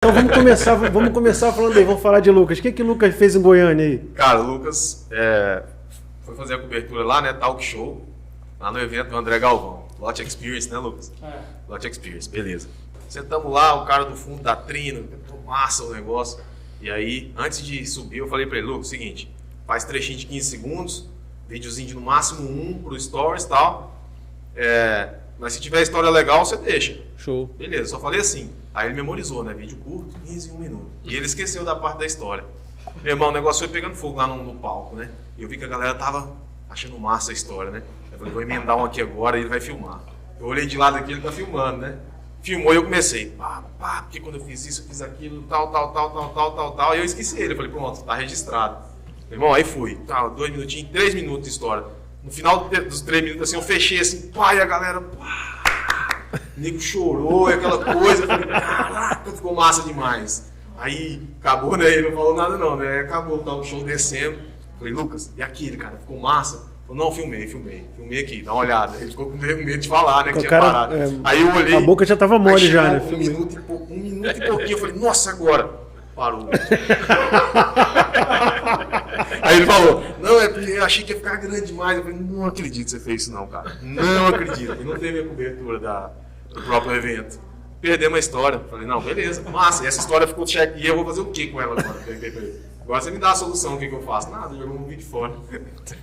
Então vamos começar falando aí, vamos falar de Lucas. O que o Lucas fez em Goiânia aí? Cara, o Lucas foi fazer a cobertura lá, né, talk show, lá no evento do André Galvão. Lot Experience, né, Lucas? Lot Experience, beleza. Sentamos lá, o cara do fundo da trina, massa o negócio. E aí, antes de subir, eu falei pra ele, Lucas, seguinte, faz trechinho de 15 segundos, videozinho de no máximo 1 pro Stories e tal. Mas se tiver história legal, você deixa. Show. Beleza, só falei assim. Aí ele memorizou, né? Vídeo curto, 15 e 1 minuto. E ele esqueceu da parte da história. Meu irmão, o negócio foi pegando fogo lá no palco, né? E eu vi que a galera tava achando massa a história, né? Eu falei, vou emendar um aqui agora e ele vai filmar. Eu olhei de lado aqui, ele tá filmando, né? Filmou e eu comecei, porque quando eu fiz isso, eu fiz aquilo, tal. E eu esqueci ele. Eu falei, pronto, tá registrado. Meu irmão, aí fui. 2 minutinhos, 3 minutos de história. No final dos 3 minutos, assim, eu fechei assim, e a galera, o nego chorou e aquela coisa. Eu falei, caraca, ficou massa demais. Aí acabou, né? Ele não falou nada não, né? Acabou o show descendo. Falei, Lucas, e aquele, cara, ficou massa? Falei, não, filmei aqui, dá uma olhada. Ele ficou com medo de falar, né? Que tinha parado. Aí eu olhei. A boca já tava mole já, né? Um minuto e pouquinho, eu falei, nossa, agora. Parou. Aí ele falou, não, é porque eu achei que ia ficar grande demais. Eu falei, não acredito que você fez isso não, cara. Não acredito. E não teve a cobertura do próprio evento. Perdemos a história. Falei, não, beleza, massa. E essa história ficou check. E eu vou fazer o que com ela agora? Agora você me dá a solução, o que eu faço? Nada, jogou um vídeo fora.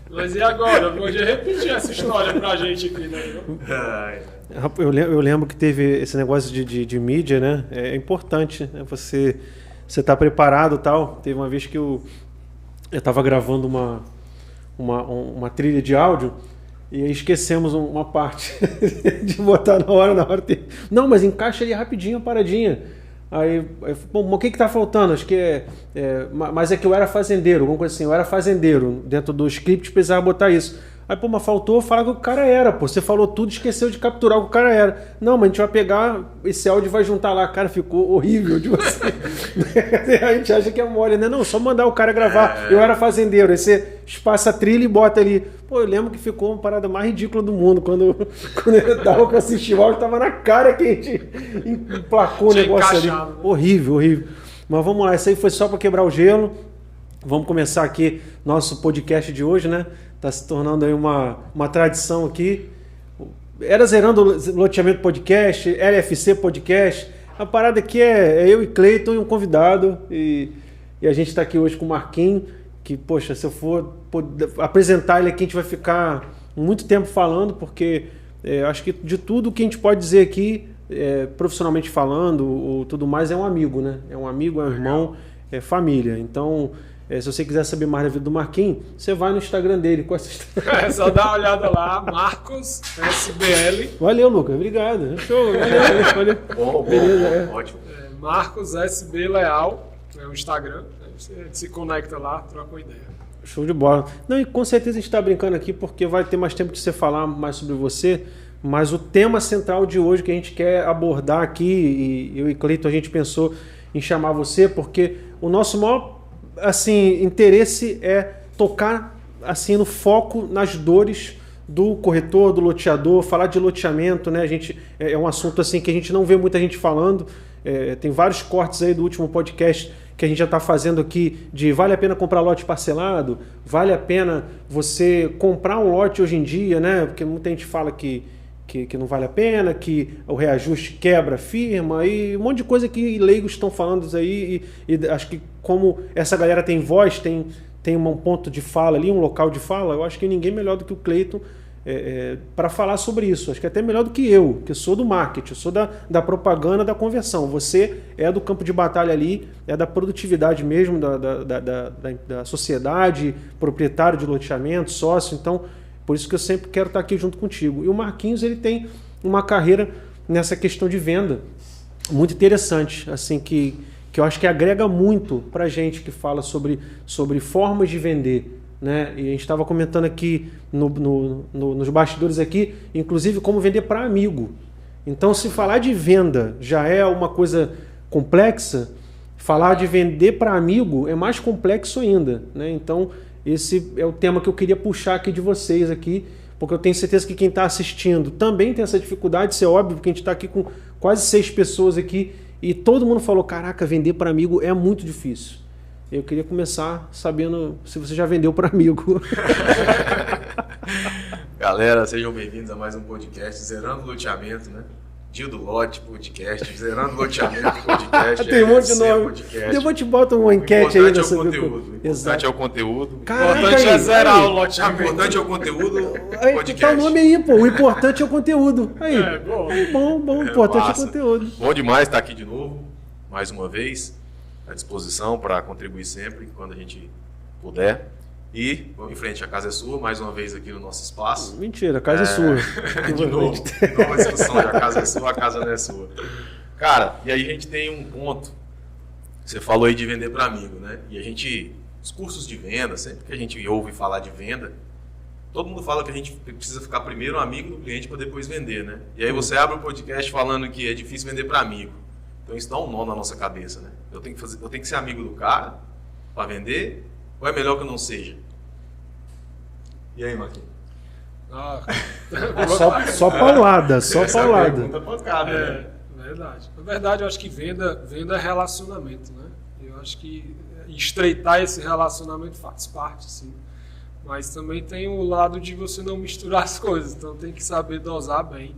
Mas e agora? Eu podia repetir essa história pra gente aqui, né? Eu lembro que teve esse negócio de mídia, né? É importante, né? Você tá preparado e tal. Teve uma vez que eu estava gravando uma trilha de áudio e aí esquecemos uma parte de botar na hora. Não, mas encaixa ali rapidinho a paradinha. Aí bom, o que tá faltando? Acho que mas é que eu era fazendeiro, alguma coisa assim. Eu era fazendeiro, dentro do script precisava botar isso. Aí, mas faltou falar que o cara era, você falou tudo, esqueceu de capturar o que o cara era. Não, mas a gente vai pegar esse áudio e vai juntar lá. Cara, ficou horrível de você. A gente acha que é mole, né? Não, só mandar o cara gravar. Eu era fazendeiro, aí você espaça a trilha e bota ali. Pô, eu lembro que ficou uma parada mais ridícula do mundo, quando eu tava com assistir o áudio, tava na cara que a gente emplacou o negócio ali. Horrível. Mas vamos lá, isso aí foi só para quebrar o gelo. Vamos começar aqui nosso podcast de hoje, né? Está se tornando aí uma tradição aqui. Era Zerando Loteamento Podcast, LFC Podcast. A parada aqui é eu e Cleiton e um convidado. E a gente está aqui hoje com o Marquinhos, que, poxa, se eu for apresentar ele aqui, a gente vai ficar muito tempo falando, porque acho que de tudo que a gente pode dizer aqui, profissionalmente falando, ou tudo mais, é um amigo, né? É um amigo, é um irmão, é família. Então, se você quiser saber mais da vida do Marquinhos, você vai no Instagram dele. É só dar uma olhada lá, Marcos SBL. Valeu, Lucas. Obrigado. Show. Valeu. Bom, beleza. Ótimo. Marcos SB Leal, é o Instagram. Você se conecta lá, troca uma ideia. Show de bola. Não, e com certeza a gente está brincando aqui porque vai ter mais tempo de você falar mais sobre você. Mas o tema central de hoje que a gente quer abordar aqui, e eu e Cleiton a gente pensou em chamar você, porque o nosso maior interesse é tocar assim no foco nas dores do corretor, do loteador, falar de loteamento, né? A gente é um assunto assim que a gente não vê muita gente falando. Tem vários cortes aí do último podcast que a gente já está fazendo aqui de vale a pena comprar lote parcelado, vale a pena você comprar um lote hoje em dia, né? Porque muita gente fala que não vale a pena, que o reajuste quebra a firma e um monte de coisa que leigos estão falando aí e acho que como essa galera tem voz, tem um ponto de fala ali, um local de fala, eu acho que ninguém melhor do que o Cleiton para falar sobre isso. Acho que até melhor do que eu, que sou do marketing, eu sou da propaganda, da conversão. Você é do campo de batalha ali, é da produtividade mesmo, da sociedade, proprietário de loteamento, sócio, então por isso que eu sempre quero estar aqui junto contigo. E o Marquinhos, ele tem uma carreira nessa questão de venda muito interessante, assim, que eu acho que agrega muito para a gente que fala sobre formas de vender, né? E a gente estava comentando aqui nos bastidores aqui, inclusive como vender para amigo. Então, se falar de venda já é uma coisa complexa, falar de vender para amigo é mais complexo ainda, né? Então, esse é o tema que eu queria puxar aqui de vocês aqui, porque eu tenho certeza que quem está assistindo também tem essa dificuldade, isso é óbvio, porque a gente está aqui com quase 6 pessoas aqui E todo mundo falou, caraca, vender para amigo é muito difícil. Eu queria começar sabendo se você já vendeu para amigo. Galera, sejam bem-vindos a mais um podcast Zerando Loteamento, né? Dia do Lote Podcast, Zerando Loteamento Podcast. Tem um monte de nome. Podcast. Depois te bota uma enquete aí. O importante é o conteúdo. O importante é zerar o O loteamento. importante é o conteúdo. Aí, Podcast. tá o nome aí, pô. O importante é o conteúdo. Aí. Bom. Bom. O importante é o massa. conteúdo. Bom demais estar aqui de novo, mais uma vez, à disposição para contribuir sempre, quando a gente puder. E vamos em frente, a casa é sua, mais uma vez aqui no nosso espaço. Mentira, a casa é sua. De novo, nova discussão, a casa é sua, a casa não é sua. Cara, e aí a gente tem um ponto, você falou aí de vender para amigo, né? E a gente, os cursos de venda, sempre que a gente ouve falar de venda, todo mundo fala que a gente precisa ficar primeiro amigo do cliente para depois vender, né? E aí você abre o podcast falando que é difícil vender para amigo. Então isso dá um nó na nossa cabeça, né? Eu tenho que ser amigo do cara para vender, ou é melhor que eu não seja? E aí, Marquinhos? Só paulada, só Essa paulada. pergunta pancada, né? Verdade. Na verdade, eu acho que venda é relacionamento, né? Eu acho que estreitar esse relacionamento faz parte, sim. Mas também tem o lado de você não misturar as coisas, então tem que saber dosar bem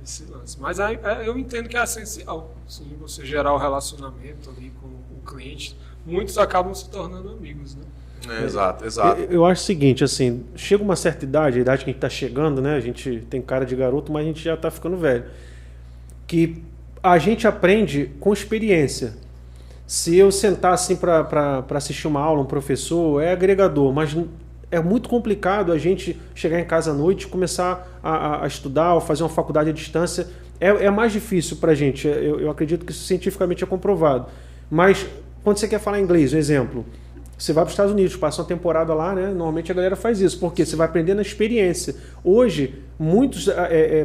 esse lance. Mas eu entendo que é essencial, sim, você gerar o relacionamento ali com o cliente. Muitos acabam se tornando amigos, né? Exato. Eu acho o seguinte, assim, chega uma certa idade, a idade que a gente está chegando, né? A gente tem cara de garoto, mas a gente já está ficando velho. Que a gente aprende com experiência. Se eu sentar assim para assistir uma aula, um professor, é agregador, mas é muito complicado a gente chegar em casa à noite e começar a estudar ou fazer uma faculdade à distância. É mais difícil para a gente. Eu acredito que isso cientificamente é comprovado. Mas quando você quer falar inglês, um exemplo, você vai para os Estados Unidos, passa uma temporada lá, né? Normalmente a galera faz isso, porque você vai aprender na experiência. Hoje, muitos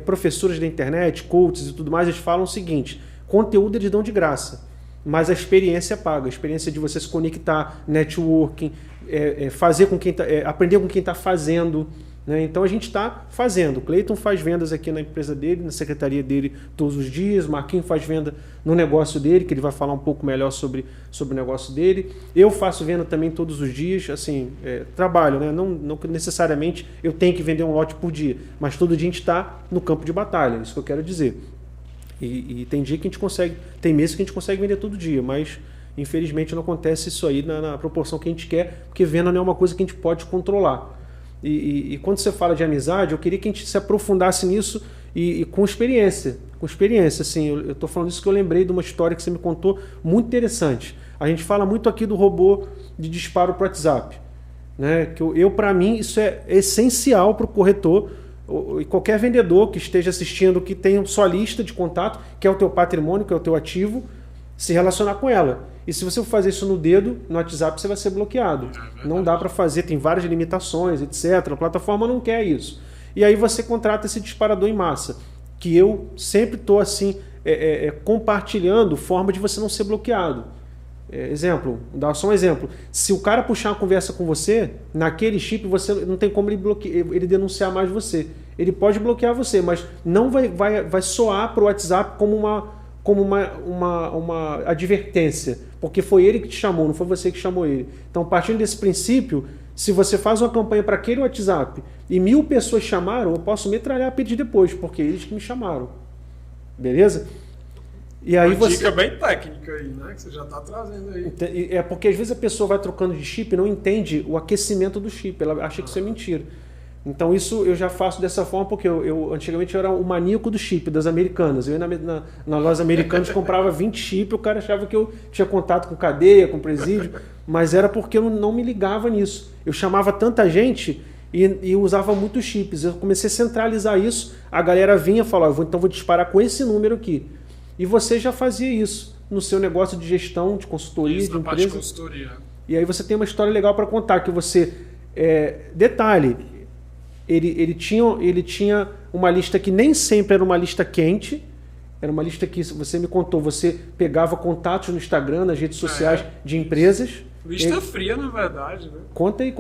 professores da internet, coaches e tudo mais, eles falam o seguinte: conteúdo eles dão de graça, mas a experiência paga. A experiência de você se conectar, networking, fazer com quem aprender com quem está fazendo. Né? Então a gente está fazendo. O Cleiton faz vendas aqui na empresa dele, na secretaria dele todos os dias. O Marquinhos faz venda no negócio dele, que ele vai falar um pouco melhor sobre o negócio dele. Eu faço venda também todos os dias, assim, trabalho, né? Não necessariamente eu tenho que vender um lote por dia, mas todo dia a gente está no campo de batalha, isso que eu quero dizer. E tem dia que a gente consegue, tem meses que a gente consegue vender todo dia, mas infelizmente não acontece isso aí na proporção que a gente quer, porque venda não é uma coisa que a gente pode controlar. E quando você fala de amizade, eu queria que a gente se aprofundasse nisso e com experiência. Com experiência, assim, eu estou falando isso que eu lembrei de uma história que você me contou muito interessante. A gente fala muito aqui do robô de disparo para o WhatsApp. Né? Que para mim, isso é essencial para o corretor e qualquer vendedor que esteja assistindo, que tenha sua lista de contato, que é o teu patrimônio, que é o teu ativo, se relacionar com ela. E se você for fazer isso no dedo, no WhatsApp, você vai ser bloqueado. Não dá para fazer, tem várias limitações, etc. A plataforma não quer isso. E aí você contrata esse disparador em massa, que eu sempre estou assim, compartilhando forma de você não ser bloqueado. Exemplo, vou dar só um exemplo. Se o cara puxar uma conversa com você, naquele chip você não tem como ele denunciar mais você. Ele pode bloquear você, mas não vai soar para o WhatsApp como uma advertência, porque foi ele que te chamou, não foi você que chamou ele. Então, partindo desse princípio, se você faz uma campanha para aquele WhatsApp e 1000 pessoas chamaram, eu posso metralhar a pedir depois, porque eles que me chamaram. Beleza? E aí uma dica bem técnica aí, né? Que você já está trazendo aí. É porque às vezes a pessoa vai trocando de chip e não entende o aquecimento do chip, ela acha que isso é mentira. Então isso eu já faço dessa forma, porque antigamente eu era o maníaco do chip das americanas. Eu ia na loja americana e comprava 20 chips, o cara achava que eu tinha contato com cadeia, com presídio, mas era porque eu não me ligava nisso. Eu chamava tanta gente e usava muitos chips. Eu comecei a centralizar isso, a galera vinha e falava, então vou disparar com esse número aqui. E você já fazia isso no seu negócio de gestão, de consultoria, isso, de empresa. Parte de consultoria. E aí você tem uma história legal para contar, que você... detalhe... Ele tinha uma lista que nem sempre era uma lista quente, era uma lista que, você me contou, você pegava contatos no Instagram, nas redes sociais de empresas. Lista fria, na verdade, né? Conta aí,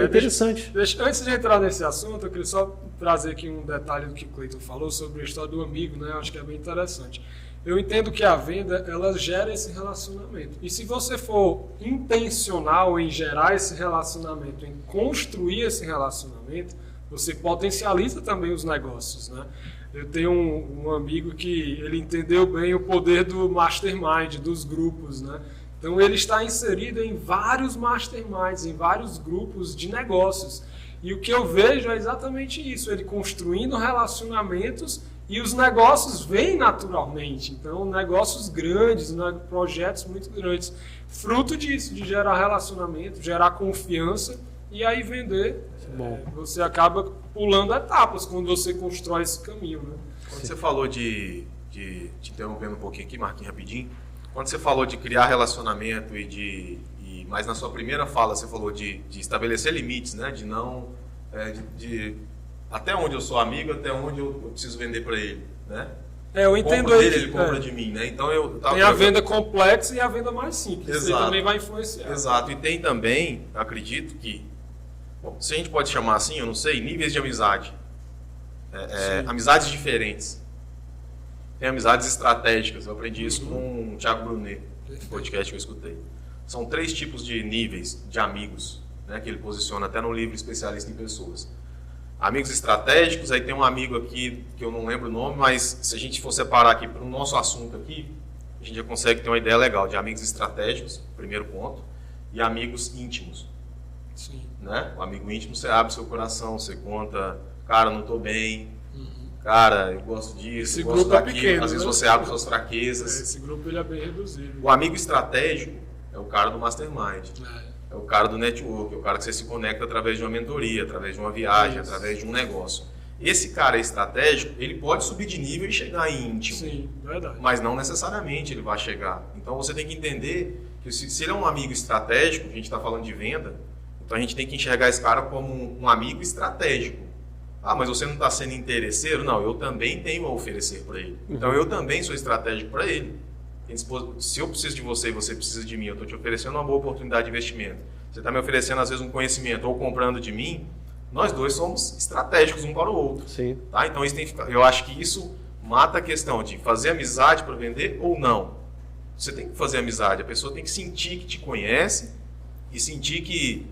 interessante. Antes de entrar nesse assunto, eu queria só trazer aqui um detalhe do que o Cleiton falou sobre a história do amigo, né? Eu acho que é bem interessante. Eu entendo que a venda, ela gera esse relacionamento. E se você for intencional em gerar esse relacionamento, em construir esse relacionamento, você potencializa também os negócios, né? Eu tenho um amigo que ele entendeu bem o poder do mastermind, dos grupos, né? Então ele está inserido em vários masterminds, em vários grupos de negócios. E o que eu vejo é exatamente isso, ele construindo relacionamentos e os negócios vêm naturalmente. Então, negócios grandes, projetos muito grandes, fruto disso, de gerar relacionamento, gerar confiança e aí vender. Você acaba pulando etapas quando você constrói esse caminho, né? Quando você falou te interrompendo um pouquinho aqui, Marquinhos, rapidinho, quando você falou de criar relacionamento mas na sua primeira fala você falou de estabelecer limites, né? De não... até onde eu sou amigo, até onde eu preciso vender para ele, né? Eu entendo dele, ele compra de mim, né? Então tem a venda complexa e a venda mais simples. Exato. Você também vai influenciar. Exato. E tem também, acredito que, bom, se a gente pode chamar assim, eu não sei, níveis de amizade. Amizades diferentes. Tem amizades estratégicas. Eu aprendi isso com o Thiago Brunet, no podcast que eu escutei. São 3 tipos de níveis de amigos, né, que ele posiciona até no livro Especialista em Pessoas. Amigos estratégicos, aí tem um amigo aqui que eu não lembro o nome, mas se a gente for separar aqui para o nosso assunto aqui, a gente já consegue ter uma ideia legal de amigos estratégicos, primeiro ponto, e amigos íntimos. Sim. Né? O amigo íntimo, você abre seu coração, você conta, cara, não estou bem, cara, eu gosto disso, esse eu gosto grupo daquilo, pequeno, às vezes né? você abre suas fraquezas. Esse grupo ele é bem reduzido. O amigo estratégico é o cara do mastermind. É o cara do network, é o cara que você se conecta através de uma mentoria, através de uma viagem, através de um negócio. Esse cara estratégico, ele pode subir de nível e chegar em íntimo. Sim, verdade. Mas não necessariamente ele vai chegar. Então você tem que entender que se ele é um amigo estratégico, a gente está falando de venda, então a gente tem que enxergar esse cara como um amigo estratégico. Ah, mas você não está sendo interesseiro? Não, eu também tenho a oferecer para ele. Então eu também sou estratégico para ele. Se eu preciso de você e você precisa de mim, eu estou te oferecendo uma boa oportunidade de investimento. Você está me oferecendo, às vezes, um conhecimento ou comprando de mim, nós dois somos estratégicos um para o outro. Sim. Tá? Então, eu acho que isso mata a questão de fazer amizade para vender ou não. Você tem que fazer amizade, a pessoa tem que sentir que te conhece e sentir que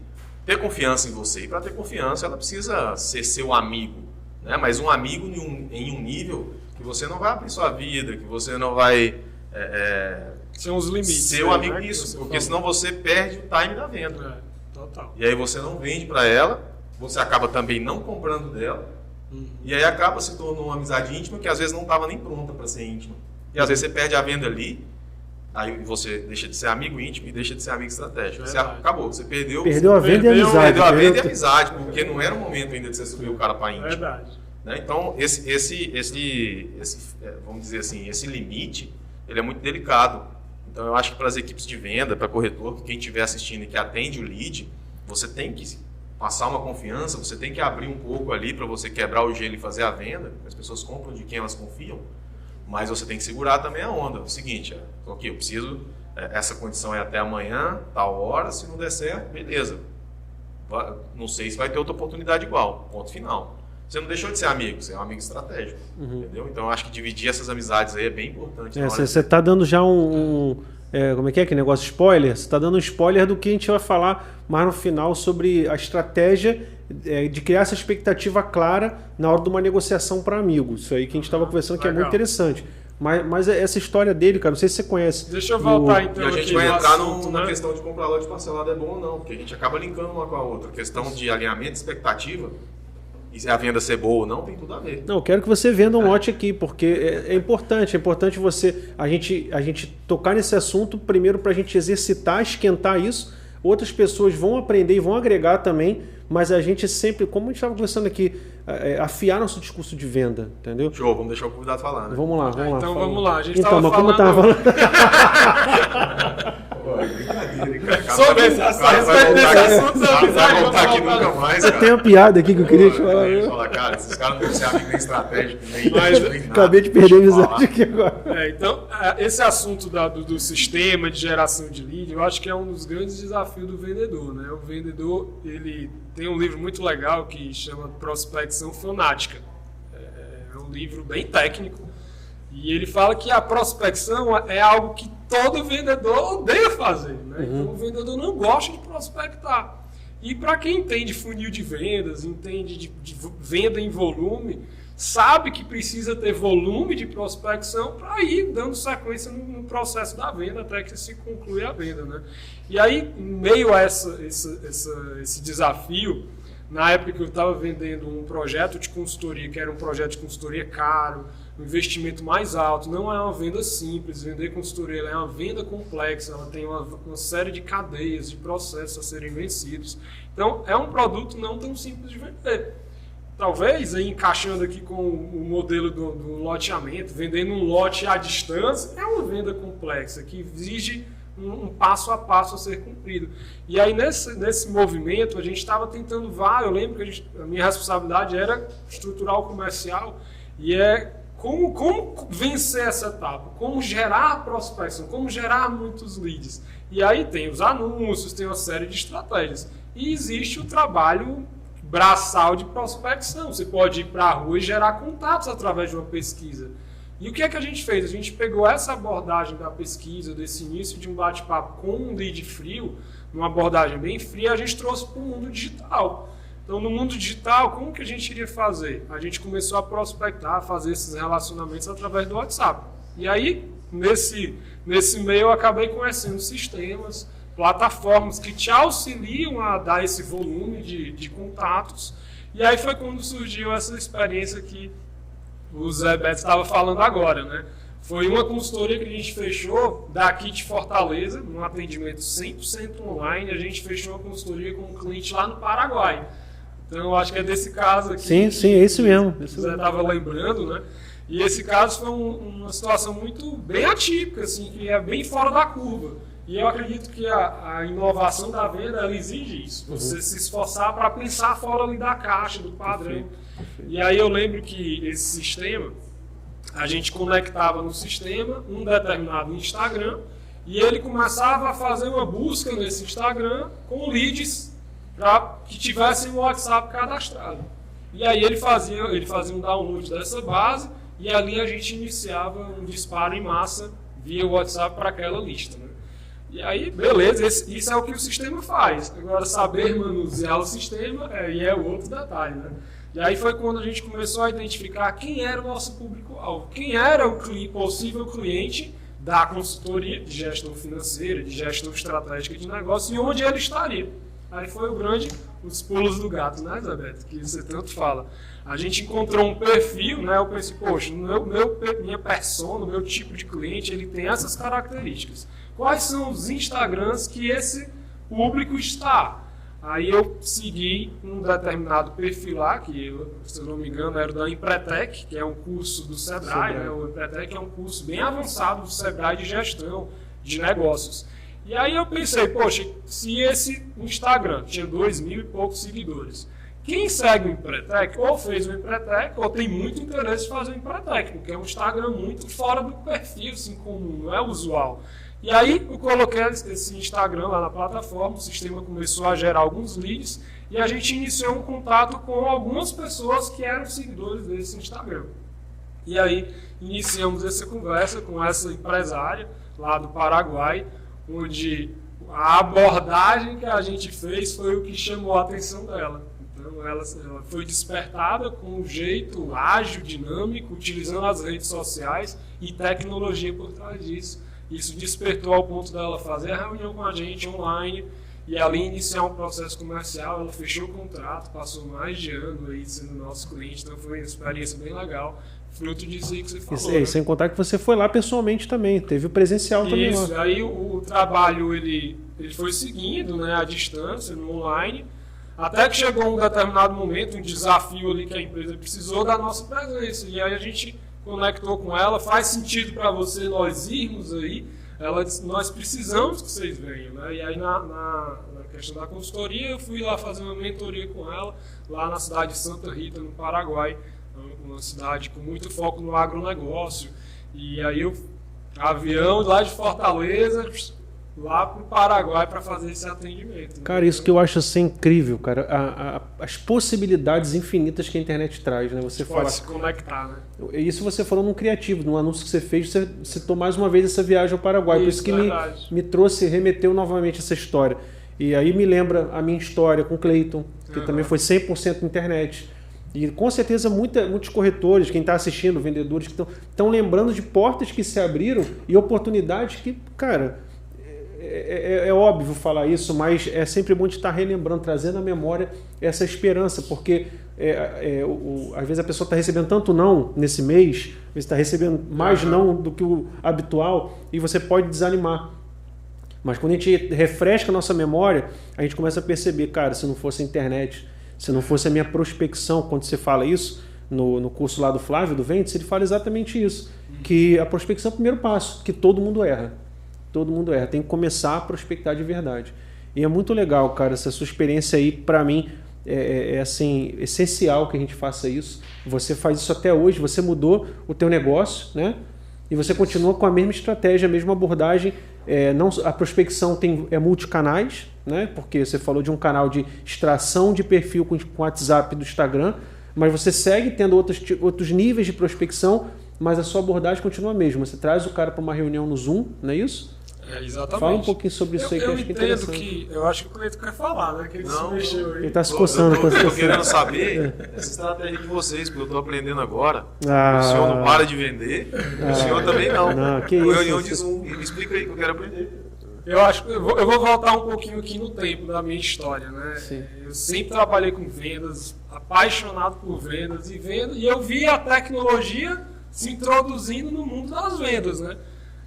ter confiança em você. E para ter confiança, ela precisa ser seu amigo. Né? Mas um amigo em um nível que você não vai abrir sua vida, que você não vai... São os limites. Seu amigo, né? Isso, porque senão você perde o time da venda. Total. E aí você não vende para ela, você acaba também não comprando dela, e aí acaba se tornando uma amizade íntima que às vezes não estava nem pronta para ser íntima. E às vezes você perde a venda ali, aí você deixa de ser amigo íntimo e deixa de ser amigo estratégico. Você acabou, você perdeu a venda e a amizade. Perdeu a venda e a amizade, porque não era o momento ainda de você subir o cara para íntimo. Verdade. Né? Então, vamos dizer assim, esse limite, ele é muito delicado. Então, eu acho que para as equipes de venda, para corretor, quem estiver assistindo e que atende o lead, você tem que passar uma confiança, você tem que abrir um pouco ali para você quebrar o gelo e fazer a venda. As pessoas compram de quem elas confiam, mas você tem que segurar também a onda. É o seguinte, eu preciso, essa condição é até amanhã, tal hora, se não der certo, beleza. Não sei se vai ter outra oportunidade igual, ponto final. Você não deixou de ser amigo, você é um amigo estratégico, entendeu? Então, eu acho que dividir essas amizades aí é bem importante. Você está dando já como é que negócio spoiler? Você está dando um spoiler do que a gente vai falar mais no final sobre a estratégia de criar essa expectativa clara na hora de uma negociação para amigos. Isso aí que a gente estava conversando, que é muito interessante. Mas essa história dele, cara, não sei se você conhece. Deixa eu voltar então. E a gente vai entrar na questão de comprar lote parcelado é bom ou não, porque a gente acaba linkando uma com a outra. A questão de alinhamento de expectativa, e se a venda ser boa ou não, tem tudo a ver. Não, eu quero que você venda um lote aqui, porque é importante a gente tocar nesse assunto, primeiro para a gente exercitar, esquentar isso. Outras pessoas vão aprender e vão agregar também, mas a gente sempre, como a gente estava conversando aqui, afiar nosso discurso de venda, entendeu? Show, vamos deixar o convidado falar, né? Vamos lá. Então vamos lá, a gente então, estava falando... Como eu estava falando... Sobre esse assunto, vai voltar aqui nunca mais, cara. Tem uma piada aqui que eu queria te falar. Cara, esses caras não devem ser amigos nem estratégicos, nem acabei de perder a amizade aqui agora. Então, esse assunto do sistema de geração de lead, eu acho que é um dos grandes desafios do vendedor, né? O vendedor, ele tem um livro muito legal que chama Prospecção Fanática. É um livro bem técnico, E ele fala que a prospecção é algo que todo vendedor odeia fazer, né? Então o vendedor não gosta de prospectar. E para quem entende funil de vendas, entende de venda em volume, sabe que precisa ter volume de prospecção para ir dando sequência no processo da venda até que se conclui a venda, né? E aí, em meio a esse desafio, na época que eu estava vendendo um projeto de consultoria, que era um projeto de consultoria caro, um investimento mais alto, não é uma venda simples. Vender consultoria é uma venda complexa, ela tem uma série de cadeias, de processos a serem vencidos. Então, é um produto não tão simples de vender. Talvez, aí, encaixando aqui com o modelo do loteamento, vendendo um lote à distância, é uma venda complexa, que exige um passo a passo a ser cumprido. E aí, nesse movimento, a gente estava tentando eu lembro que a minha responsabilidade era estruturar o comercial, e como vencer essa etapa, como gerar prospecção, como gerar muitos leads. E aí tem os anúncios, tem uma série de estratégias. E existe o trabalho braçal de prospecção. Você pode ir para a rua e gerar contatos através de uma pesquisa. E o que é que a gente fez? A gente pegou essa abordagem da pesquisa, desse início de um bate-papo com um lead frio, uma abordagem bem fria, a gente trouxe para o mundo digital. Então, no mundo digital, como que a gente iria fazer? A gente começou a prospectar, a fazer esses relacionamentos através do WhatsApp. E aí, nesse meio, eu acabei conhecendo sistemas, plataformas que te auxiliam a dar esse volume de contatos. E aí foi quando surgiu essa experiência que o Zé Beto estava falando agora, né? Foi uma consultoria que a gente fechou daqui de Fortaleza, num atendimento 100% online. A gente fechou uma consultoria com um cliente lá no Paraguai. Então, eu acho que é desse caso aqui. Sim, é esse mesmo. O Zé estava lembrando, né? E esse caso foi uma situação bem atípica, assim, que é bem fora da curva. E eu acredito que a inovação da venda, ela exige isso. Você se esforçar para pensar fora ali da caixa, do padrão. E aí eu lembro que esse sistema, a gente conectava no sistema um determinado Instagram e ele começava a fazer uma busca nesse Instagram com leads que tivessem o WhatsApp cadastrado. E aí ele fazia um download dessa base e ali a gente iniciava um disparo em massa via WhatsApp para aquela lista, né? E aí, beleza, isso é o que o sistema faz. Agora, saber manusear o sistema é o outro detalhe, né? E aí foi quando a gente começou a identificar quem era o nosso público-alvo, quem era o possível cliente da consultoria de gestão financeira, de gestão estratégica de negócio e onde ele estaria. Aí foi os pulos do gato, né, Zé Beto, que você tanto fala. A gente encontrou um perfil, né, eu pensei, poxa, minha persona, o meu tipo de cliente, ele tem essas características. Quais são os Instagrams que esse público está? Aí eu segui um determinado perfil lá, que, se eu não me engano, era da Empretec, que é um curso do Sebrae, né? O Empretec é um curso bem avançado do Sebrae de gestão de negócios. E aí eu pensei, poxa, se esse Instagram tinha 2.000 e poucos seguidores, quem segue o Empretec ou fez o Empretec ou tem muito interesse em fazer o Empretec, porque é um Instagram muito fora do perfil assim, comum, não é usual. E aí eu coloquei esse Instagram lá na plataforma, o sistema começou a gerar alguns leads e a gente iniciou um contato com algumas pessoas que eram seguidores desse Instagram. E aí iniciamos essa conversa com essa empresária lá do Paraguai, onde a abordagem que a gente fez foi o que chamou a atenção dela. Então ela foi despertada com um jeito ágil, dinâmico, utilizando as redes sociais e tecnologia por trás disso. Isso despertou ao ponto dela fazer a reunião com a gente online e ali iniciar um processo comercial. Ela fechou o contrato, passou mais de ano aí sendo nosso cliente, então foi uma experiência bem legal, fruto disso aí que você falou. Isso, né? Sem contar que você foi lá pessoalmente também, teve o presencial também lá. Isso, aí o trabalho ele foi seguindo, né, à distância, no online, até que chegou um determinado momento, um desafio ali que a empresa precisou da nossa presença, e aí a gente conectou com ela, faz sentido para você nós irmos aí, ela disse, nós precisamos que vocês venham, né? E aí na questão da consultoria, eu fui lá fazer uma mentoria com ela, lá na cidade de Santa Rita, no Paraguai, uma cidade com muito foco no agronegócio, e aí avião lá de Fortaleza, lá para o Paraguai para fazer esse atendimento. Né? Cara, isso que eu acho assim incrível, cara. As possibilidades infinitas que a internet traz, né? Você pode fala, se conectar, né? Isso você falou num criativo, num anúncio que você fez, você citou mais uma vez essa viagem ao Paraguai. Por isso que me trouxe, remeteu novamente essa história. E aí me lembra a minha história com o Cleiton, que também foi 100% internet. E com certeza muitos corretores, quem está assistindo, vendedores, que estão lembrando de portas que se abriram e oportunidades que, cara... É óbvio falar isso, mas é sempre bom de estar relembrando, trazendo à memória essa esperança, porque às vezes a pessoa está recebendo tanto não nesse mês, às vezes está recebendo mais não do que o habitual, e você pode desanimar. Mas quando a gente refresca a nossa memória, a gente começa a perceber, cara, se não fosse a internet, se não fosse a minha prospecção, quando você fala isso, no curso lá do Flávio, do Ventes, ele fala exatamente isso, que a prospecção é o primeiro passo, que todo mundo erra. Todo mundo erra, tem que começar a prospectar de verdade. E é muito legal, cara, essa sua experiência aí, para mim, é assim, essencial que a gente faça isso. Você faz isso até hoje, você mudou o teu negócio, né? E você continua com a mesma estratégia, a mesma abordagem. A prospecção é multicanais, né? Porque você falou de um canal de extração de perfil com WhatsApp do Instagram, mas você segue tendo outros níveis de prospecção, mas a sua abordagem continua a mesma. Você traz o cara para uma reunião no Zoom, não é isso? Exatamente. Fala um pouquinho sobre isso aí, que eu acho que é interessante. Eu acho que o Cleiton quer falar, né? Que ele se mexeu aí. Ele está se coçando. Eu tô querendo saber essa estratégia de vocês, porque eu estou aprendendo agora. O senhor não para de vender, o senhor também não. Reunião de Zoom. Me explica aí que eu quero aprender. Eu vou voltar um pouquinho aqui no tempo da minha história, né? Sim. Eu sempre trabalhei com vendas, apaixonado por vendas, e eu vi a tecnologia se introduzindo no mundo das vendas, né?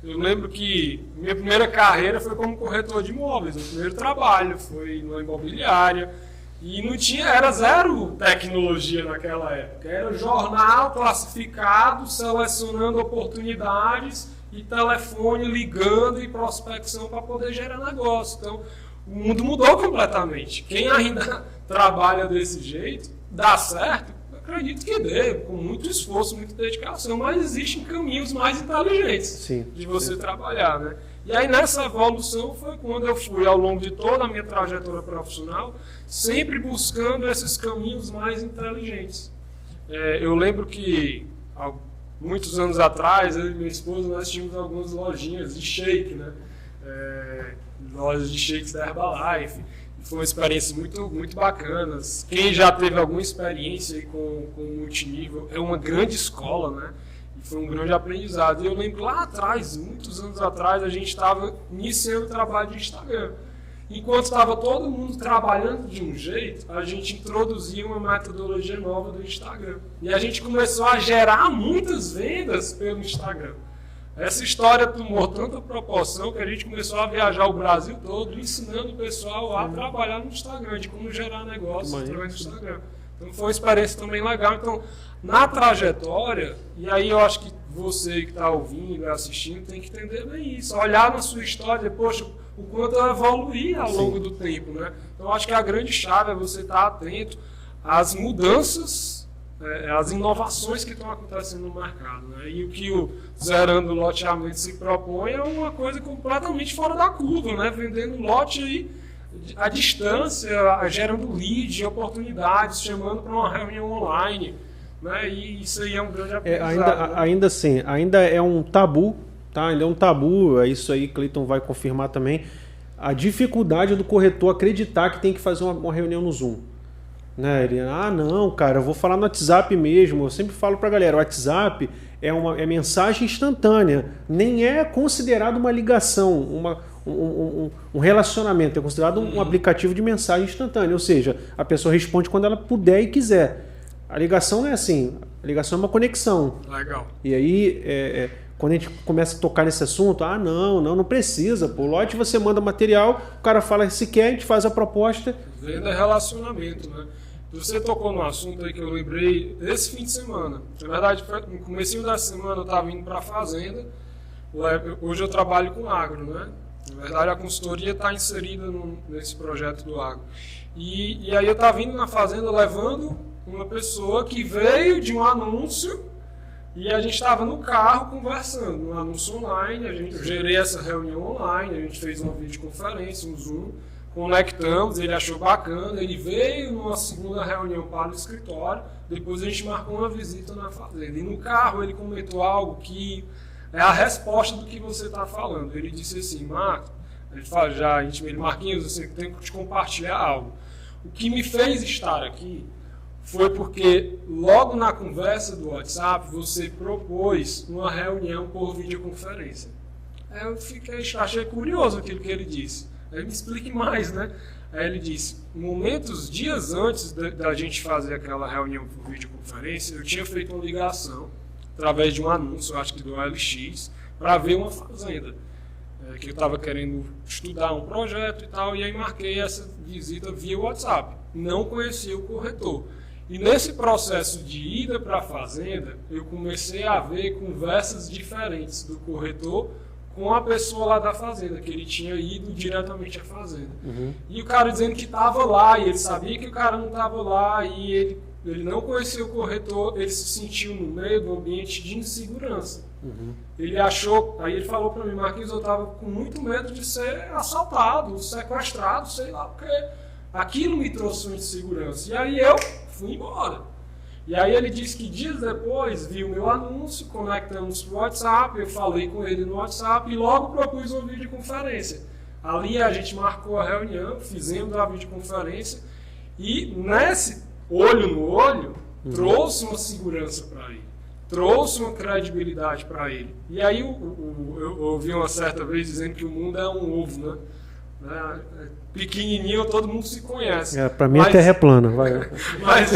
Eu lembro que minha primeira carreira foi como corretor de imóveis, meu primeiro trabalho foi numa imobiliária, e era zero tecnologia naquela época, era jornal classificado, selecionando oportunidades e telefone ligando e prospecção para poder gerar negócio. Então, o mundo mudou completamente. Quem ainda trabalha desse jeito, dá certo, acredito que dê, com muito esforço, muita dedicação, mas existem caminhos mais inteligentes de você trabalhar, né? E aí nessa evolução foi quando eu fui, ao longo de toda a minha trajetória profissional, sempre buscando esses caminhos mais inteligentes. Eu lembro que há muitos anos atrás, eu e minha esposa, nós tínhamos algumas lojinhas de shake, né? Lojas de shakes da Herbalife. Foi uma experiência muito, muito bacana. Quem já teve alguma experiência com multinível, é uma grande escola, né? E foi um grande aprendizado. E eu lembro lá atrás, muitos anos atrás, a gente estava iniciando o trabalho de Instagram. Enquanto estava todo mundo trabalhando de um jeito, a gente introduzia uma metodologia nova do Instagram. E a gente começou a gerar muitas vendas pelo Instagram. Essa história tomou tanta proporção que a gente começou a viajar o Brasil todo ensinando o pessoal a trabalhar no Instagram, de como gerar negócios através do Instagram. Então foi uma experiência também legal. Então, na trajetória, e aí eu acho que você que está ouvindo e assistindo tem que entender bem isso. Olhar na sua história, poxa, o quanto eu evoluí ao longo do tempo, né? Então eu acho que a grande chave é você estar atento às mudanças, as inovações que estão acontecendo no mercado, né? E o que o Zerando Loteamento se propõe é uma coisa completamente fora da curva, né? Vendendo lote aí à distância, gerando lead, oportunidades, chamando para uma reunião online, né? E isso aí é um grande aprendizado. Ainda assim, ainda é um tabu, tá? Ainda é um tabu, é isso aí, Cleiton vai confirmar também, a dificuldade do corretor acreditar que tem que fazer uma reunião no Zoom. Né? Ele, não, cara, eu vou falar no WhatsApp mesmo. Eu sempre falo pra galera, o WhatsApp é mensagem instantânea, nem é considerado uma ligação, um relacionamento, é considerado um aplicativo de mensagem instantânea, ou seja, a pessoa responde quando ela puder e quiser. A ligação não é assim, a ligação é uma conexão. Legal. E aí, quando a gente começa a tocar nesse assunto, não precisa, pô, lote você manda material, o cara fala se quer, a gente faz a proposta. Venda é relacionamento, né? Você tocou no assunto aí que eu lembrei desse fim de semana. Na verdade, no comecinho da semana eu estava indo para a fazenda. Hoje eu trabalho com agro, né? Na verdade, a consultoria está inserida nesse projeto do agro. E aí eu estava indo na fazenda levando uma pessoa que veio de um anúncio E a gente estava no carro conversando, no anúncio online, eu gerei essa reunião online, a gente fez uma videoconferência, um Zoom, conectamos, ele achou bacana, ele veio numa segunda reunião para o escritório, depois a gente marcou uma visita na fazenda. E no carro ele comentou algo que é a resposta do que você está falando. Ele disse assim, Marcos, ele fala Marquinhos, eu tenho que te compartilhar algo. O que me fez estar aqui foi porque logo na conversa do WhatsApp você propôs uma reunião por videoconferência. Aí eu achei curioso aquilo que ele disse. Aí me explique mais, né? Aí ele disse, dias antes da gente fazer aquela reunião por videoconferência, eu tinha feito uma ligação através de um anúncio, acho que do OLX, para ver uma fazenda. Que eu estava querendo estudar um projeto e tal, e aí marquei essa visita via WhatsApp. Não conhecia o corretor. E nesse processo de ida para a fazenda, eu comecei a ver conversas diferentes do corretor com a pessoa lá da fazenda, que ele tinha ido diretamente à fazenda. Uhum. E o cara dizendo que estava lá, e ele sabia que o cara não estava lá, e ele não conhecia o corretor, ele se sentiu no meio do ambiente de insegurança. Uhum. Ele achou, aí ele falou para mim, Marquinhos, eu estava com muito medo de ser assaltado, sequestrado, sei lá, porque aquilo me trouxe uma insegurança. E aí eu fui embora. E aí ele disse que dias depois viu meu anúncio, conectamos para o WhatsApp, eu falei com ele no WhatsApp e logo propus uma videoconferência. Ali a gente marcou a reunião, fizemos a videoconferência e nesse olho no olho trouxe uma segurança para ele, trouxe uma credibilidade para ele. E aí eu ouvi uma certa vez dizendo que o mundo é um ovo, né? Pequenininho, todo mundo se conhece. Para mim a terra é plana. Vai. Mas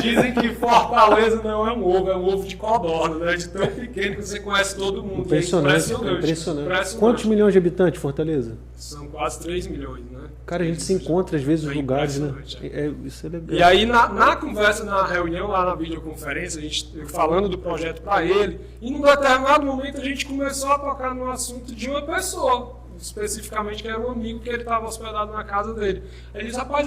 dizem que Fortaleza não é um ovo de codorna, né? De tão pequeno que você conhece todo mundo. Impressionante. Impressionante. Quantos milhões de habitantes Fortaleza? São quase 3 milhões, né? Cara, a gente se encontra às vezes nos lugares, né? Isso é legal. E aí na conversa, na reunião, lá na videoconferência, eu falando do projeto para ele, e num determinado momento a gente começou a tocar no assunto de uma pessoa, especificamente que era um amigo que ele estava hospedado na casa dele. Ele disse, rapaz,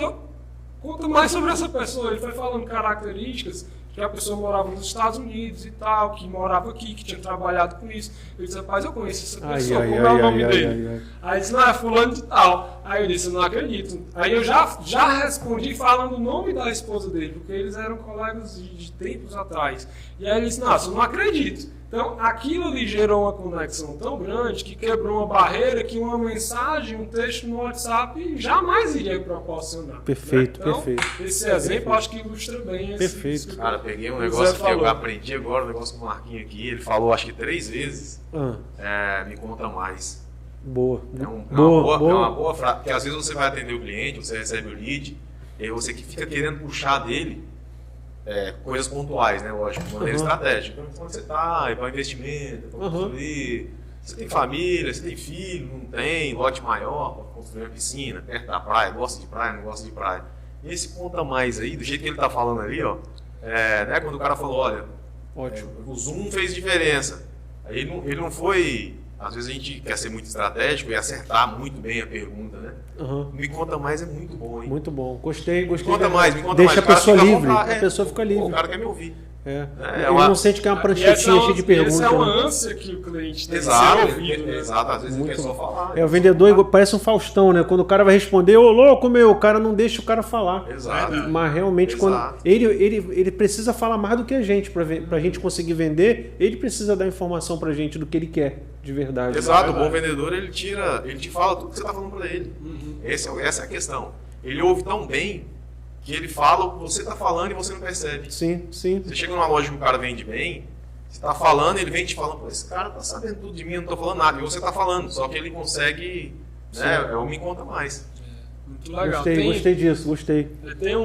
conta mais sobre essa pessoa. Ele foi falando características, que a pessoa morava nos Estados Unidos e tal, que morava aqui, que tinha trabalhado com isso. Ele disse, rapaz, eu conheço essa pessoa, como é o nome dele? Aí ele disse, não, é fulano de tal. Aí eu disse, eu não acredito. Aí eu já respondi falando o nome da esposa dele, porque eles eram colegas de tempos atrás. E aí ele disse, não, eu não acredito. Então, aquilo ali gerou uma conexão tão grande que quebrou uma barreira que uma mensagem, um texto no WhatsApp jamais iria proporcionar. Perfeito, né? Então, perfeito. Esse exemplo acho que ilustra bem esse. Perfeito. Cara, peguei um negócio que eu aprendi agora, um negócio com o Marquinhos aqui, ele falou acho que 3 vezes, me conta mais. Boa. É uma boa frase, porque às vezes você vai atender o cliente, você recebe o lead, e aí você que fica querendo puxar dele coisas pontuais, né? Lógico, de maneira estratégica. Então, onde você está, para investimento, para construir. Você tem família, você tem filho, não tem, lote maior, para construir uma piscina, perto da praia, gosta de praia, não gosta de praia. E esse conta mais aí, do jeito que ele está falando ali, ó, né? Quando o cara falou, olha, o Zoom fez diferença. Aí ele não foi. Às vezes a gente quer ser muito estratégico e acertar muito bem a pergunta, né? Me conta mais é muito bom, hein? Muito bom. Gostei. Me conta mais. Deixa a pessoa livre. A pessoa fica livre. O cara quer me ouvir. Ele não sente que é uma pranchetinha cheia de perguntas. Essa é uma ânsia que o cliente tem. Exato, às vezes ele quer só falar. O vendedor parece um Faustão, né? Quando o cara vai responder, ô louco meu, o cara não deixa o cara falar. Exato. Mas realmente, quando ele precisa falar mais do que a gente, pra gente conseguir vender, ele precisa dar informação pra gente do que ele quer, de verdade. Exato, o bom vendedor, ele te fala tudo que você tá falando pra ele. Essa é a questão. Ele ouve tão bem que ele fala o que você está falando e você não percebe. Sim. Você chega numa loja que o cara vende bem, você está falando, ele vem te falando, pô, esse cara tá sabendo tudo de mim, eu não estou falando nada. E você está falando, só que ele consegue, né, me conta mais. Muito legal. Gostei disso, gostei. Tem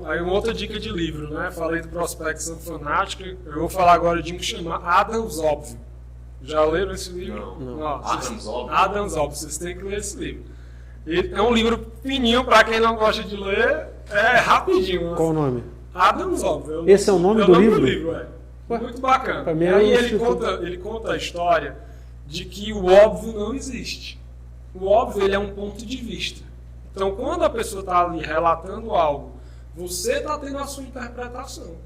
aí uma outra dica de livro, né? Falei do Prospecção Fanática, eu vou falar agora de um que chama Adams Óbvio. Já leram esse livro? Não. Adams Óbvio? Adams Óbvio, vocês têm que ler esse livro. É um livro fininho, para quem não gosta de ler, rapidinho. Qual o nome? Adams Óbvio. Esse é o nome do livro? Muito bacana. Pra mim e aí ele conta a história de que o óbvio não existe. O óbvio ele é um ponto de vista. Então, quando a pessoa está ali relatando algo, você está tendo a sua interpretação.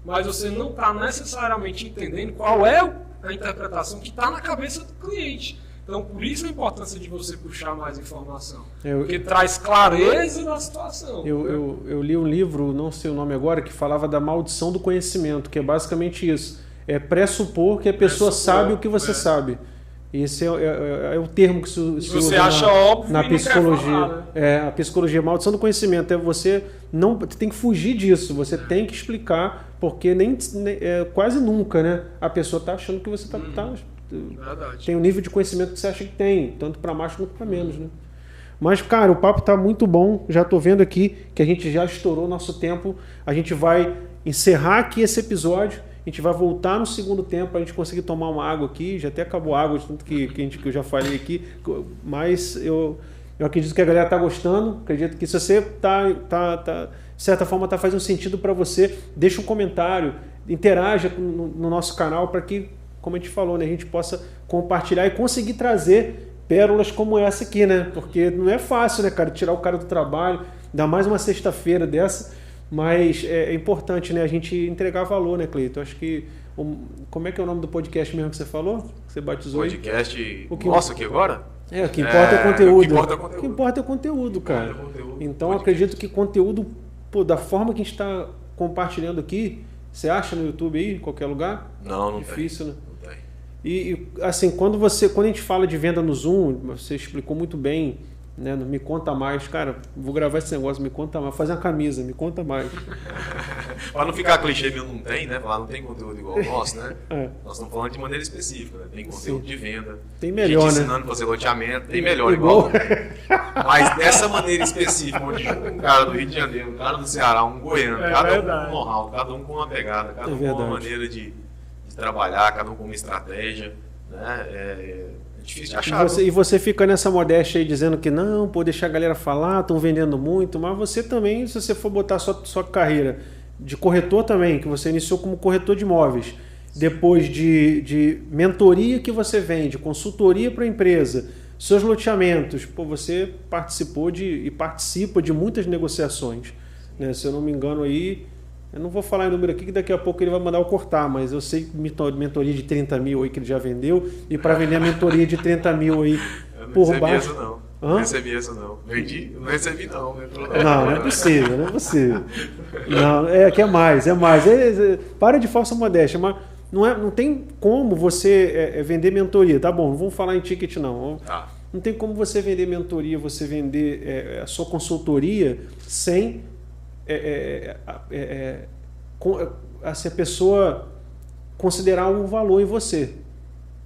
mas você não está necessariamente entendendo qual é a interpretação que está na cabeça do cliente. Então, por isso a importância de você puxar mais informação. Porque traz clareza na situação. Eu li um livro, não sei o nome agora, que falava da maldição do conhecimento, que é basicamente isso. É pressupor que a pessoa sabe o que você sabe. Esse é o termo que se usa acha óbvio na psicologia. Falar, né? A psicologia, maldição do conhecimento. Você tem que fugir disso. Você tem que explicar, porque quase nunca, né, a pessoa está achando que você tem um nível de conhecimento que você acha que tem, tanto para mais quanto para menos, né? Mas, cara, o papo está muito bom. Já estou vendo aqui que a gente já estourou nosso tempo. A gente vai encerrar aqui esse episódio. A gente vai voltar no segundo tempo para a gente conseguir tomar uma água aqui. Já até acabou a água, tanto que eu já falei aqui. Mas eu acredito que a galera está gostando. Acredito que se você de certa forma está fazendo sentido para você, deixa um comentário, interaja no nosso canal para que, como a gente falou, né, a gente possa compartilhar e conseguir trazer pérolas como essa aqui, né? Porque não é fácil, né, cara, tirar o cara do trabalho, ainda mais uma sexta-feira dessa, mas é importante, né, a gente entregar valor, né, Cleiton? Acho que como é que é o nome do podcast mesmo que você falou? Que você batizou podcast aí? Nossa, aqui agora? O que importa é o conteúdo. O que importa é o conteúdo, cara. Então, eu acredito que conteúdo, da forma que a gente está compartilhando aqui, você acha no YouTube aí, em qualquer lugar? Não difícil, tem. Né? E assim, quando a gente fala de venda no Zoom, você explicou muito bem, né? Me conta mais, cara, vou gravar esse negócio, me conta mais, fazer uma camisa, me conta mais. Para não ficar clichê, não tem, né? Falar não tem conteúdo igual o nosso, né? Nós estamos falando de maneira específica, né? Tem conteúdo de venda, tem melhor, gente ensinando a fazer loteamento, tem melhor igual. Mas dessa maneira específica, onde junta um cara do Rio de Janeiro, um cara do Ceará, um goiano, cada um com um know-how, cada um com uma pegada, cada um com uma maneira de trabalhar, cada um com uma estratégia, né? É difícil de achar. E você fica nessa modéstia aí dizendo que não, deixar a galera falar, estão vendendo muito, mas você também, se você for botar sua carreira de corretor também, que você iniciou como corretor de imóveis, depois de mentoria que você vende, consultoria para a empresa, seus loteamentos, você participou e participa de muitas negociações, né? Se eu não me engano aí, eu não vou falar em número aqui, que daqui a pouco ele vai mandar eu cortar, mas eu sei mentoria de 30 mil aí que ele já vendeu, e para vender a mentoria de 30 mil aí por baixo. Não recebi essa não. Vendi? Não recebi não. Não é possível, não é possível. Não, que é mais. Para de falsa modéstia, mas não tem como você vender mentoria. Tá bom, não vamos falar em ticket não. Não tem como você vender mentoria, você vender a sua consultoria sem se a pessoa considerar um valor em você,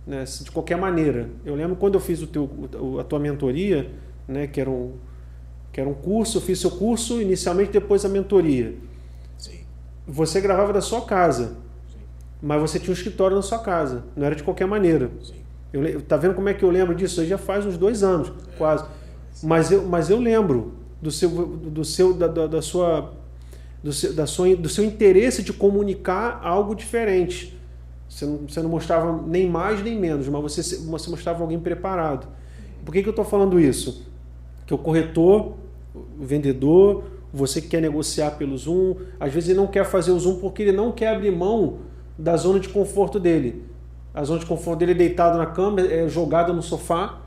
né, de qualquer maneira. Eu lembro quando eu fiz a tua mentoria, né, que era um curso, eu fiz seu curso inicialmente, depois a mentoria. Sim. Você gravava da sua casa, sim, mas você tinha um escritório na sua casa, não era de qualquer maneira. Sim. Tá vendo como é que eu lembro disso? Aí já faz uns 2 anos, quase. Mas eu lembro do seu interesse de comunicar algo diferente. Você não mostrava nem mais nem menos, mas você mostrava alguém preparado. Por que eu estou falando isso? Que o corretor, o vendedor, você que quer negociar pelo Zoom, às vezes ele não quer fazer o Zoom porque ele não quer abrir mão da zona de conforto dele. A zona de conforto dele é deitado na cama, é jogado no sofá,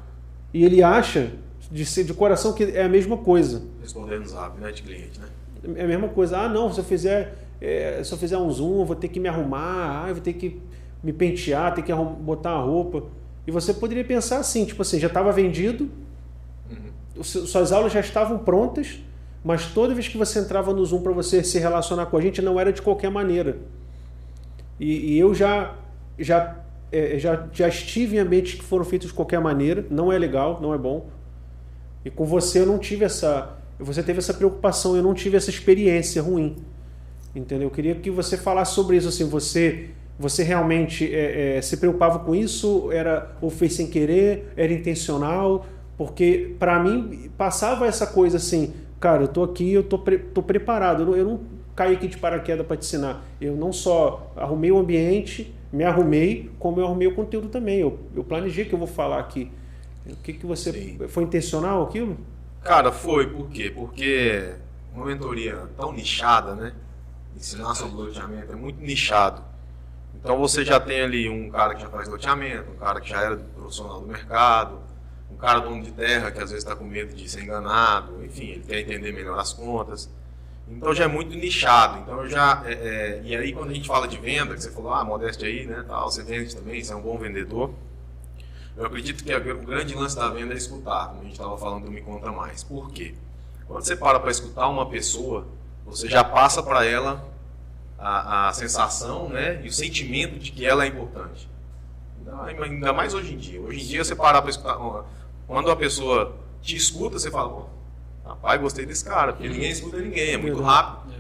e ele acha de coração que é a mesma coisa. Respondendo no zap, né, de cliente, né? É a mesma coisa. Não, se eu fizer um Zoom, eu vou ter que me arrumar, eu vou ter que me pentear, ter que botar a roupa. E você poderia pensar assim, tipo assim, já estava vendido, suas aulas já estavam prontas, mas toda vez que você entrava no Zoom para você se relacionar com a gente, não era de qualquer maneira. E eu já estive em ambientes que foram feitos de qualquer maneira, não é legal, não é bom. E com você eu não tive você teve essa preocupação, eu não tive essa experiência ruim. Entendeu? Eu queria que você falasse sobre isso, assim, você realmente se preocupava com isso, ou fez sem querer, era intencional? Porque para mim passava essa coisa assim, cara, eu tô aqui, eu tô preparado, eu não caí aqui de paraquedas para te ensinar. Eu não só arrumei o ambiente, me arrumei, como eu arrumei o conteúdo também. Eu planejei que eu vou falar aqui. O que você... Sim. Foi intencional aquilo? Cara, foi. Por quê? Porque uma mentoria tão nichada, né? ensinar sobre loteamento é muito nichado. Então você já tem ali um cara que já faz loteamento, um cara que já era profissional do mercado, um cara dono de terra que às vezes está com medo de ser enganado, enfim, ele quer entender melhor as contas. Então já é muito nichado. Então eu já e aí quando a gente fala de venda, que você falou, modéstia aí, né, tal, você vende também, você é um bom vendedor. Eu acredito que o grande lance da venda é escutar, como a gente estava falando do Me Conta Mais. Por quê? Quando você para escutar uma pessoa, você já passa para ela a sensação, né, e o sentimento de que ela é importante. Ainda mais hoje em dia. Hoje em dia você parar para escutar, quando a pessoa te escuta, você fala, rapaz, gostei desse cara, porque ninguém escuta ninguém, é muito rápido.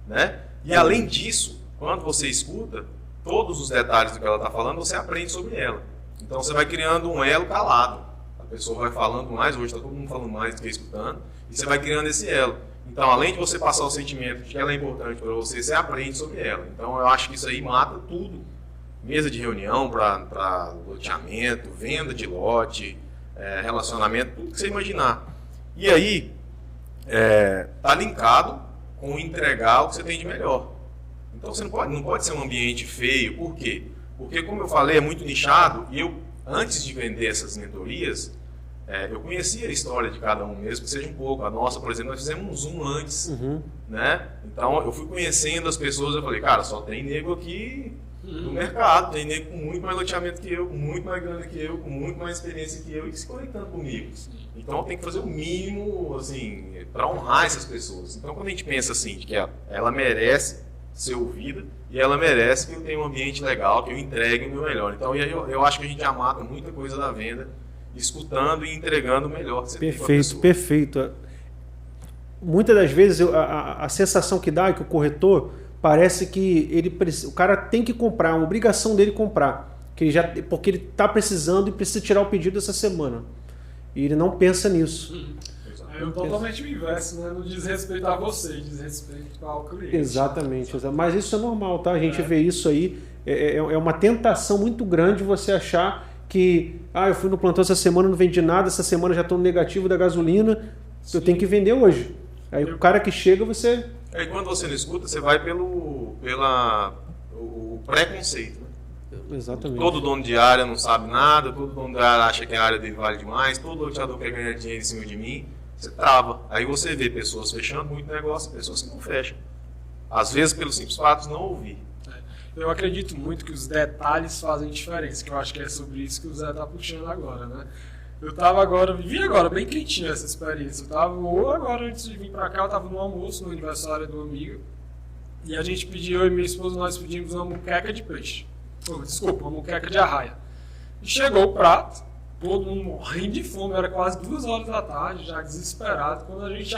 Né? E além disso, quando você escuta, todos os detalhes do que ela está falando, você aprende sobre ela. Então você vai criando um elo calado. A pessoa vai falando mais, hoje está todo mundo falando mais do que escutando, e você vai criando esse elo. Então, além de você passar o sentimento de que ela é importante para você, você aprende sobre ela. Então, eu acho que isso aí mata tudo. Mesa de reunião para loteamento, venda de lote, relacionamento, tudo que você imaginar. E aí, está linkado com entregar o que você tem de melhor. Então, você não pode ser um ambiente feio. Por quê? Porque, como eu falei, é muito nichado. E eu, antes de vender essas mentorias, eu conhecia a história de cada um mesmo, que seja um pouco. A nossa, por exemplo, nós fizemos um Zoom antes. Né? Então, eu fui conhecendo as pessoas. Eu falei, cara, só tem nego aqui do mercado. Tem nego com muito mais loteamento que eu, com muito mais grana que eu, com muito mais experiência que eu, e se conectando comigo. Então, tem que fazer o mínimo, assim, para honrar essas pessoas. Então, quando a gente pensa assim, de que ela merece ser ouvida e ela merece que eu tenha um ambiente legal, que eu entregue o meu melhor. Então, eu acho que a gente já mata muita coisa da venda, escutando e entregando o melhor que você tem para a pessoa. Perfeito. Muitas das vezes a sensação que dá é que o corretor parece que o cara tem que comprar, é uma obrigação dele comprar, porque ele está precisando e precisa tirar o pedido essa semana. E ele não pensa nisso. É totalmente o inverso, né? Não diz respeito a você, diz respeito ao cliente. Exatamente. Mas isso é normal, tá? A gente vê isso aí. É uma tentação muito grande você achar que eu fui no plantão essa semana, não vendi nada, essa semana já estou no negativo da gasolina, eu tenho que vender hoje. Aí o cara que chega, você... E quando você não escuta, você vai pelo preconceito. Né? Exatamente. Todo dono de área não sabe nada, todo dono de área acha que a área dele vale demais, todo loteador quer ganhar dinheiro em cima de mim, você trava. Aí você vê pessoas fechando muito negócio e pessoas que não fecham. Às vezes, pelo simples fato de não ouvir. Eu acredito muito que os detalhes fazem diferença, que eu acho que é sobre isso que o Zé está puxando agora, né? Eu vi agora, bem quentinho essa experiência. Agora, antes de vir para cá, eu estava no almoço, no aniversário do amigo, e a gente pediu, eu e minha esposa, nós pedimos uma muqueca de peixe. Uma muqueca de arraia. E chegou o prato, todo mundo morrendo de fome, era quase 2 horas da tarde, já desesperado, quando a gente